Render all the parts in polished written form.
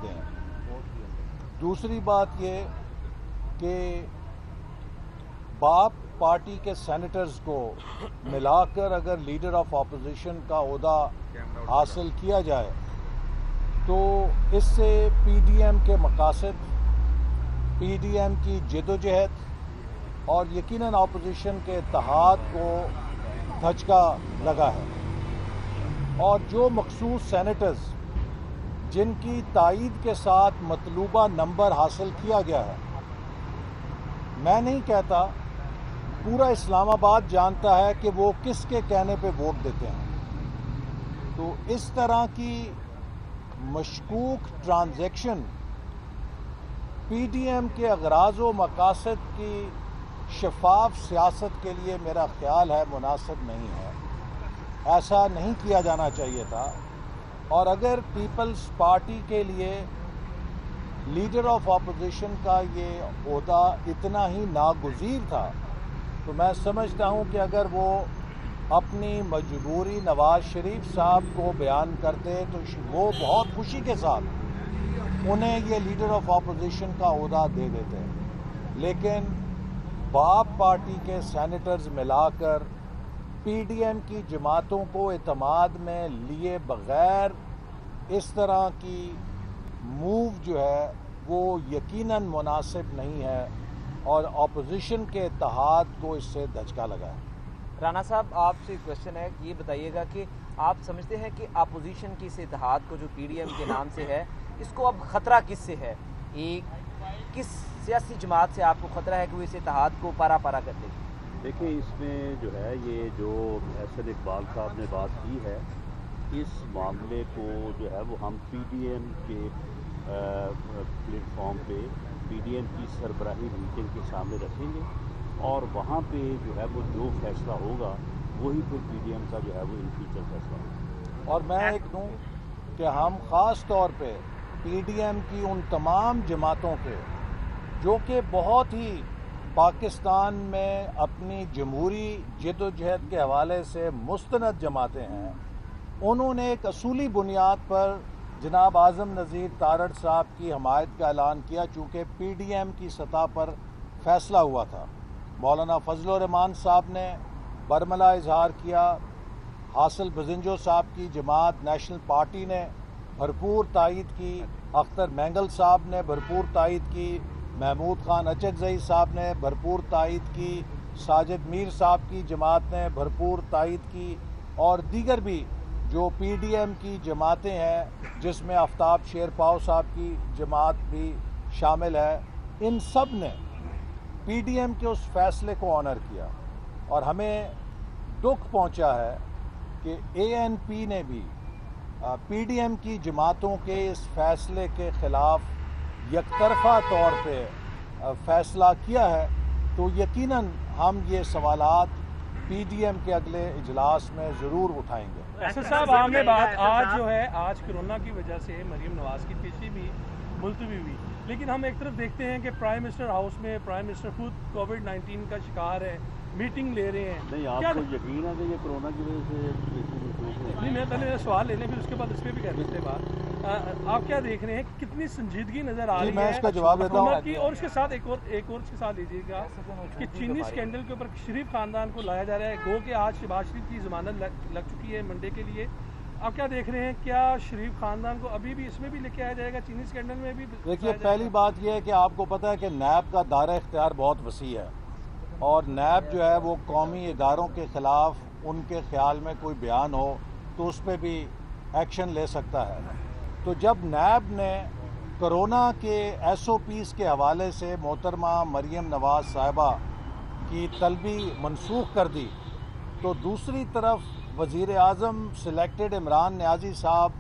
دیں۔ دوسری بات یہ کہ باپ پارٹی کے سینیٹرز کو ملا کر اگر لیڈر آف اپوزیشن کا عہدہ حاصل کیا جائے تو اس سے پی ڈی ایم کے مقاصد، پی ڈی ایم کی جدوجہد اور یقیناً اپوزیشن کے اتحاد کو دھچکا لگا ہے، اور جو مخصوص سینیٹرز جن کی تائید کے ساتھ مطلوبہ نمبر حاصل کیا گیا ہے، میں نہیں کہتا، پورا اسلام آباد جانتا ہے کہ وہ کس کے کہنے پہ ووٹ دیتے ہیں، تو اس طرح کی مشکوک ٹرانزیکشن پی ڈی ایم کے اغراض و مقاصد کی شفاف سیاست کے لیے میرا خیال ہے مناسب نہیں ہے، ایسا نہیں کیا جانا چاہیے تھا۔ اور اگر پیپلز پارٹی کے لیے لیڈر آف اپوزیشن کا یہ عہدہ اتنا ہی ناگزیر تھا تو میں سمجھتا ہوں کہ اگر وہ اپنی مجبوری نواز شریف صاحب کو بیان کرتے تو وہ بہت خوشی کے ساتھ انہیں یہ لیڈر آف اپوزیشن کا عہدہ دے دیتے، لیکن باپ پارٹی کے سینیٹرز ملا کر پی ڈی ایم کی جماعتوں کو اعتماد میں لیے بغیر اس طرح کی موو جو ہے وہ یقیناً مناسب نہیں ہے، اور اپوزیشن کے اتحاد کو اس سے دھچکا لگا ہے۔ رانا صاحب، آپ سے کوشچن ہے، یہ بتائیے گا کہ آپ سمجھتے ہیں کہ اپوزیشن کی اس اتحاد کو جو پی ڈی ایم کے نام سے ہے، اس کو اب خطرہ کس سے ہے؟ کس سیاسی جماعت سے آپ کو خطرہ ہے کہ وہ اس اتحاد کو پارا پارا کر دے گی؟ دیکھیں، اس میں جو ہے یہ جو احسن اقبال صاحب نے بات کی ہے، اس معاملے کو جو ہے وہ ہم پی ڈی ایم کے پلیٹ فارم پہ پی ڈی ایم کی سربراہی میٹنگ کے سامنے رکھیں گے، اور وہاں پہ جو ہے وہ جو فیصلہ ہوگا وہی پھر پی ڈی ایم کا جو ہے وہ ان فیوچر فیصلہ ہوگا۔ اور میں ایک دوں کہ ہم خاص طور پہ پی ڈی ایم کی ان تمام جماعتوں کے جو کہ بہت ہی پاکستان میں اپنی جمہوری جد و جہد کے حوالے سے مستند جماعتیں ہیں، انہوں نے ایک اصولی بنیاد پر جناب اعظم نذیر تارڑ صاحب کی حمایت کا اعلان کیا، چونکہ پی ڈی ایم کی سطح پر فیصلہ ہوا تھا۔ مولانا فضل الرحمان صاحب نے برملا اظہار کیا، حاصل بزنجو صاحب کی جماعت نیشنل پارٹی نے بھرپور تائید کی، اختر مینگل صاحب نے بھرپور تائید کی، محمود خان اچکزئی صاحب نے بھرپور تائید کی، ساجد میر صاحب کی جماعت نے بھرپور تائید کی، اور دیگر بھی جو پی ڈی ایم کی جماعتیں ہیں جس میں آفتاب شیرپاؤ صاحب کی جماعت بھی شامل ہے، ان سب نے پی ڈی ایم کے اس فیصلے کو آنر کیا، اور ہمیں دکھ پہنچا ہے کہ اے این پی نے بھی پی ڈی ایم کی جماعتوں کے اس فیصلے کے خلاف یک طرفہ طور پہ فیصلہ کیا ہے، تو یقیناً ہم یہ سوالات پی ڈی ایم کے اگلے اجلاس میں ضرور اٹھائیں گے۔ ایسا صاحب، آپ نے بات آج جو ہے آج کرونا کی وجہ سے مریم نواز کی پیشی بھی ملتوی ہوئی، لیکن ہم ایک طرف دیکھتے ہیں کہ پرائم منسٹر ہاؤس میں پرائم منسٹر خود کووڈ-19 کا شکار ہے، میٹنگ لے رہے ہیں۔ نہیں، آپ کو یقین ہے کہ یہ کرونا کی وجہ سے نہیں، میں پہلے سوال لے لیں پھر اس کے بعد اس پہ بھی کر لیتے بات۔ آپ کیا دیکھ رہے ہیں، کتنی سنجیدگی نظر آ رہی ہے؟ میں اس کا جواب دیتا ہوں اور اس کے ساتھ ایک اور اس کے ساتھ لیجیے گا کہ چینی اسکینڈل کے اوپر شریف خاندان کو لایا جا رہا ہے، گو کہ آج شہباز شریف کی ضمانت لگ چکی ہے منڈے کے لیے۔ آپ کیا دیکھ رہے ہیں، کیا شریف خاندان کو ابھی بھی اس میں بھی لے کے آیا جائے گا، چینی اسکینڈل میں بھی؟ دیکھیے، پہلی بات یہ ہے کہ آپ کو پتہ ہے کہ نیب کا دائرہ اختیار بہت وسیع ہے، اور نیب جو ہے وہ قومی اداروں کے خلاف ان کے خیال میں کوئی بیان ہو تو اس پہ بھی ایکشن لے سکتا ہے۔ تو جب نیب نے کرونا کے ایس او پیز کے حوالے سے محترمہ مریم نواز صاحبہ کی طلبی منسوخ کر دی، تو دوسری طرف وزیر اعظم سلیکٹڈ عمران نیازی صاحب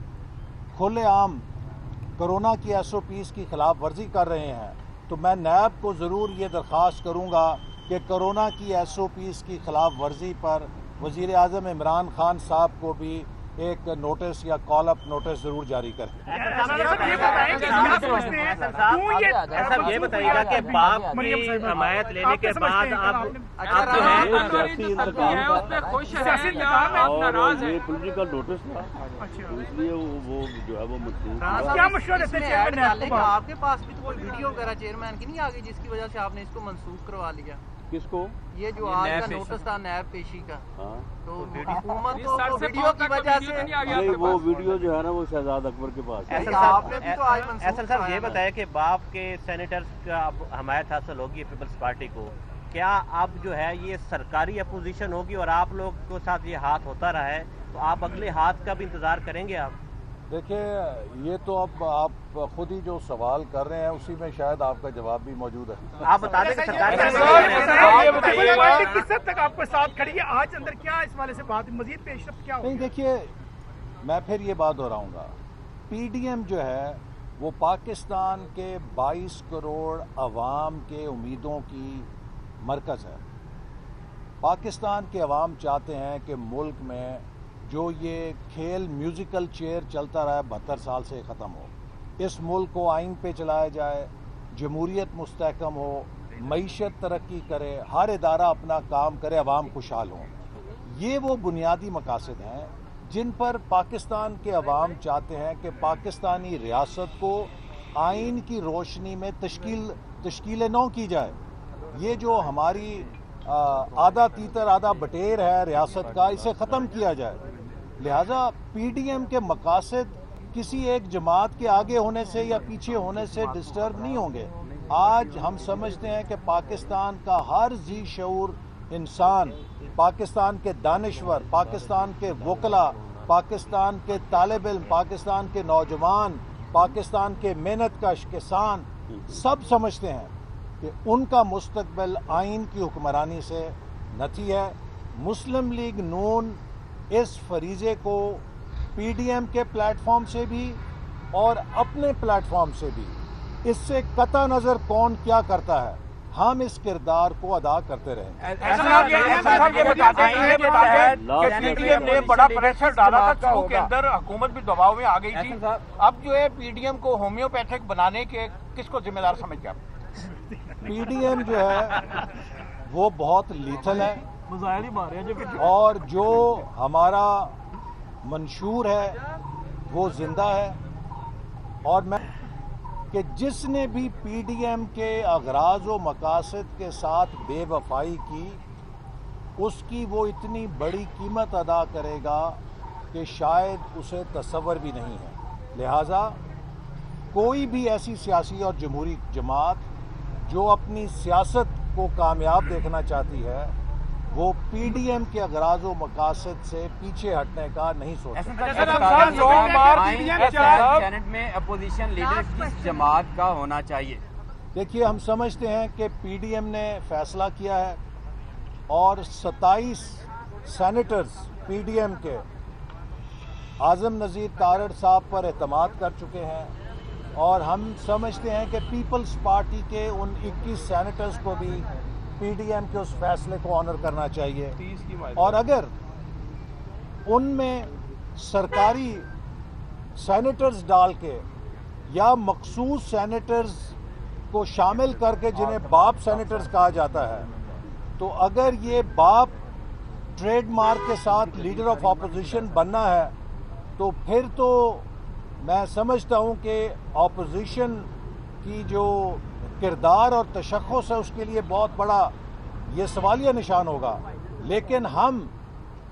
کھلے عام کرونا کی ایس او پیز کی خلاف ورزی کر رہے ہیں۔ تو میں نیب کو ضرور یہ درخواست کروں گا کہ کرونا کی ایس او پیز کی خلاف ورزی پر وزیر اعظم عمران خان صاحب کو بھی ایک نوٹس یا کال اپ نوٹس ضرور جاری کریں. صاحب یہ بتائیے گا کہ باپ کی حمایت لینے کے بعد آپ جو ہے اور یہ پولیٹیکل نوٹس تھا تو اس لیے وہ جو ہے وہ منسوخ. آپ کے پاس بھی تو کوئی ویڈیو وغیرہ چیئرمین کی نہیں آ گئی جس کی وجہ سے آپ نے اس کو منسوخ کروا لیا؟ کس کو؟ یہ جو آج کا نوٹس تھا نیب پیشی کا, تو حکومت کو ویڈیو کی وجہ سے وہ ویڈیو جو ہے نا وہ شہزاد اکبر کے پاس ہے. ایسل صاحب یہ بتایا کہ باپ کے سینیٹرز کا حمایت حاصل ہوگی پیپلز پارٹی کو, کیا اب جو ہے یہ سرکاری اپوزیشن ہوگی اور آپ لوگ کے ساتھ یہ ہاتھ ہوتا رہا ہے تو آپ اگلے ہاتھ کا بھی انتظار کریں گے؟ آپ دیکھیں, یہ تو اب آپ خود ہی جو سوال کر رہے ہیں اسی میں شاید آپ کا جواب بھی موجود ہے. آپ بتا دیں کہ سرکاری کس حد تک آپ کے ساتھ کھڑی ہے آج اندر, کیا اس والے سے بات مزید پیش رفت کیا نہیں؟ دیکھیے, میں پھر یہ بات دہراؤں گا, پی ڈی ایم جو ہے وہ پاکستان کے 22 کروڑ عوام کے امیدوں کی مرکز ہے. پاکستان کے عوام چاہتے ہیں کہ ملک میں جو یہ کھیل میوزیکل چیئر چلتا رہا 72 سال سے ختم ہو, اس ملک کو آئین پہ چلایا جائے, جمہوریت مستحکم ہو, معیشت ترقی کرے, ہر ادارہ اپنا کام کرے, عوام خوشحال ہوں. یہ وہ بنیادی مقاصد ہیں جن پر پاکستان کے عوام چاہتے ہیں کہ پاکستانی ریاست کو آئین کی روشنی میں تشکیل نو کی جائے. یہ جو ہماری آدھا تیتر آدھا بٹیر ہے ریاست کا, اسے ختم کیا جائے. لہذا پی ڈی ایم کے مقاصد کسی ایک جماعت کے آگے ہونے سے یا پیچھے ہونے سے ڈسٹرب نہیں ہوں گے. آج ہم سمجھتے ہیں کہ پاکستان کا ہر ذی شعور انسان, پاکستان کے دانشور, پاکستان کے وکلا, پاکستان کے طالب علم, پاکستان کے نوجوان, پاکستان کے محنت کش کسان سب سمجھتے ہیں کہ ان کا مستقبل آئین کی حکمرانی سے نتی ہے. مسلم لیگ نون اس فریضے کو پی ڈی ایم کے پلیٹ فارم سے بھی اور اپنے پلیٹ فارم سے بھی, اس سے قطع نظر کون کیا کرتا ہے, ہم اس کردار کو ادا کرتے رہیں. پی ڈی ایم نے بڑا پریشر ڈالا تھا چونکہ کے اندر حکومت بھی دباؤ میں آ گئی تھی, اب جو ہے پی ڈی ایم کو ہومیوپیتھک بنانے کے کس کو ذمہ دار سمجھتے ہیں؟ پی ڈی ایم جو ہے وہ بہت لیتھل ہے, اور جو ہمارا منشور ہے وہ زندہ ہے. اور میں کہ جس نے بھی پی ڈی ایم کے اغراض و مقاصد کے ساتھ بے وفائی کی, اس کی وہ اتنی بڑی قیمت ادا کرے گا کہ شاید اسے تصور بھی نہیں ہے. لہذا کوئی بھی ایسی سیاسی اور جمہوری جماعت جو اپنی سیاست کو کامیاب دیکھنا چاہتی ہے وہ پی ڈی ایم کے اغراض و مقاصد سے پیچھے ہٹنے کا نہیں سوچتا. سینٹ میں اپوزیشن لیڈر کس جماعت کا ہونا چاہیے؟ دیکھیے, ہم سمجھتے ہیں کہ پی ڈی ایم نے فیصلہ کیا ہے اور 27 سینیٹرز پی ڈی ایم کے اعظم نذیر تارڑ صاحب پر اعتماد کر چکے ہیں, اور ہم سمجھتے ہیں کہ پیپلز پارٹی کے ان 21 سینیٹرز کو بھی پی ڈی ایم کے اس فیصلے کو آنر کرنا چاہیے. اور اگر ان میں سرکاری سینیٹرز ڈال کے یا مخصوص سینیٹرز کو شامل کر کے جنہیں باپ سینیٹرز کہا جاتا ہے, تو اگر یہ باپ ٹریڈ مارک کے ساتھ لیڈر آف اپوزیشن بننا ہے تو پھر تو میں سمجھتا ہوں کہ اپوزیشن کی جو کردار اور تشخص ہے اس کے لیے بہت بڑا یہ سوالیہ نشان ہوگا. لیکن ہم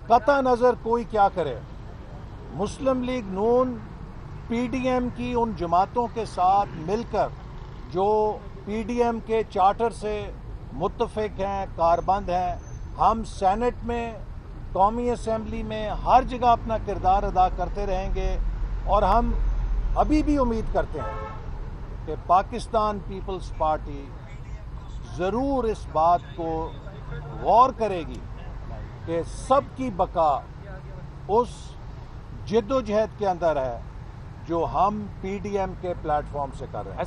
قطع نظر کوئی کیا کرے, مسلم لیگ نون پی ڈی ایم کی ان جماعتوں کے ساتھ مل کر جو پی ڈی ایم کے چارٹر سے متفق ہیں, کاربند ہیں, ہم سینٹ میں, قومی اسمبلی میں, ہر جگہ اپنا کردار ادا کرتے رہیں گے. اور ہم ابھی بھی امید کرتے ہیں کہ پاکستان پیپلز پارٹی ضرور اس بات کو غور کرے گی کہ سب کی بقا اس جد و جہد کے اندر ہے جو ہم پی ڈی ایم کے پلیٹ فارم سے کر رہے ہیں.